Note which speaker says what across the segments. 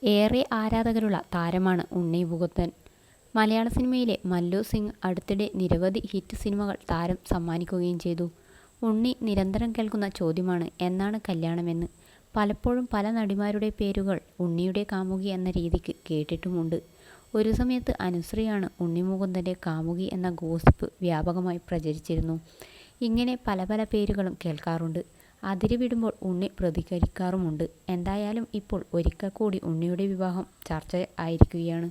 Speaker 1: ഏറെ ആരാധകരുള്ള താരമാണ് ഉണ്ണി മുകുന്ദൻ. മലയാള സിനിമയിലെ മല്ലു സിംഗ് അടുത്തിടെ നിരവധി ഹിറ്റ് സിനിമകൾ താരം സമ്മാനിക്കുകയും ചെയ്തു. ഉണ്ണി നിരന്തരം കേൾക്കുന്ന ചോദ്യമാണ് എന്നാണ് കല്യാണമെന്ന്. പലപ്പോഴും പല നടിമാരുടെ പേരുകൾ ഉണ്ണിയുടെ കാമുകി എന്ന രീതിക്ക് കേട്ടിട്ടുമുണ്ട്. ഒരു സമയത്ത് അനുശ്രീയാണ് ഉണ്ണി മുകുന്ദൻ്റെ കാമുകി എന്ന ഗോസിപ്പ് വ്യാപകമായി പ്രചരിച്ചിരുന്നു. ഇങ്ങനെ പല പല പേരുകളും കേൾക്കാറുണ്ട്. അതിര് വിടുമ്പോൾ ഉണ്ണി പ്രതികരിക്കാറുമുണ്ട്. എന്തായാലും ഇപ്പോൾ ഒരിക്കൽ കൂടി ഉണ്ണിയുടെ വിവാഹം ചർച്ച ആയിരിക്കുകയാണ്.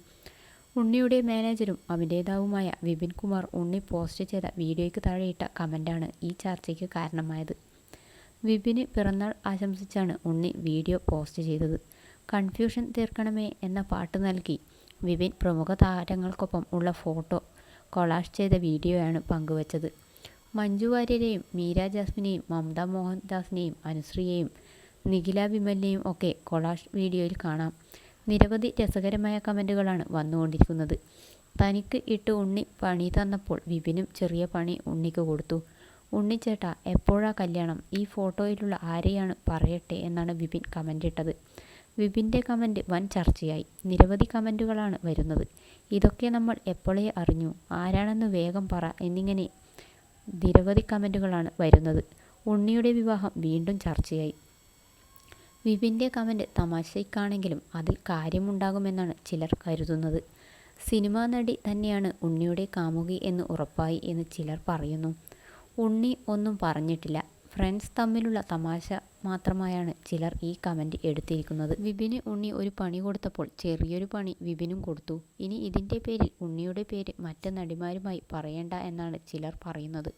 Speaker 1: ഉണ്ണിയുടെ മാനേജരും അഭിനേതാവുമായ വിപിൻ കുമാർ ഉണ്ണി പോസ്റ്റ് ചെയ്ത വീഡിയോയ്ക്ക് താഴെയിട്ട കമൻ്റാണ് ഈ ചർച്ചയ്ക്ക് കാരണമായത്. വിപിന് പിറന്നാൾ ആശംസിച്ചാണ് ഉണ്ണി വീഡിയോ പോസ്റ്റ് ചെയ്തത്. കൺഫ്യൂഷൻ തീർക്കണമേ എന്ന പാട്ട് നൽകി വിപിൻ പ്രമുഖ താരങ്ങൾക്കൊപ്പം ഉള്ള ഫോട്ടോ കൊളാഷ് ചെയ്ത വീഡിയോയാണ് പങ്കുവച്ചത്. മഞ്ജു വാര്യരെയും മീര ജാസ്മിനെയും മമത മോഹൻദാസിനെയും അനുശ്രീയെയും നിഖില വിമലിനെയും ഒക്കെ കൊളാഷ് വീഡിയോയിൽ കാണാം. നിരവധി രസകരമായ കമൻറ്റുകളാണ് വന്നുകൊണ്ടിരിക്കുന്നത്. തനിക്ക് ഇട്ട് ഉണ്ണി പണി തന്നപ്പോൾ വിപിനും ചെറിയ പണി ഉണ്ണിക്ക് കൊടുത്തു. ഉണ്ണിച്ചേട്ടാ എപ്പോഴാ കല്യാണം? ഈ ഫോട്ടോയിലുള്ള ആരെയാണ് പറയട്ടെ എന്നാണ് വിപിൻ കമൻ്റ് ഇട്ടത്. വിപിൻ്റെ കമൻറ്റ് വൻ ചർച്ചയായി. നിരവധി കമൻറ്റുകളാണ് വരുന്നത്. ഇതൊക്കെ നമ്മൾ എപ്പോഴേ അറിഞ്ഞു, ആരാണെന്ന് വേഗം പറ എന്നിങ്ങനെ നിരവധി കമൻറ്റുകളാണ് വരുന്നത്. ഉണ്ണിയുടെ വിവാഹം വീണ്ടും ചർച്ചയായി. വിപിൻ്റെ കമൻറ്റ് തമാശയ്ക്കാണെങ്കിലും അതിൽ കാര്യമുണ്ടാകുമെന്നാണ് ചിലർ കരുതുന്നത്. സിനിമാ നടി തന്നെയാണ് ഉണ്ണിയുടെ കാമുകി എന്ന് ഉറപ്പായി എന്ന് ചിലർ പറയുന്നു. ഉണ്ണി ഒന്നും പറഞ്ഞിട്ടില്ല, ഫ്രണ്ട്സ് തമ്മിലുള്ള തമാശ മാത്രമായാണ് ചിലർ ഈ കമൻറ്റ് എടുത്തിരിക്കുന്നത്. വിപിന് ഉണ്ണി ഒരു പണി കൊടുത്തപ്പോൾ ചെറിയൊരു പണി വിപിനും കൊടുത്തു. ഇനി ഇതിൻ്റെ പേരിൽ ഉണ്ണിയുടെ പേര് മറ്റ് നടിമാരുമായി പറയേണ്ട എന്നാണ് ചിലർ പറയുന്നത്.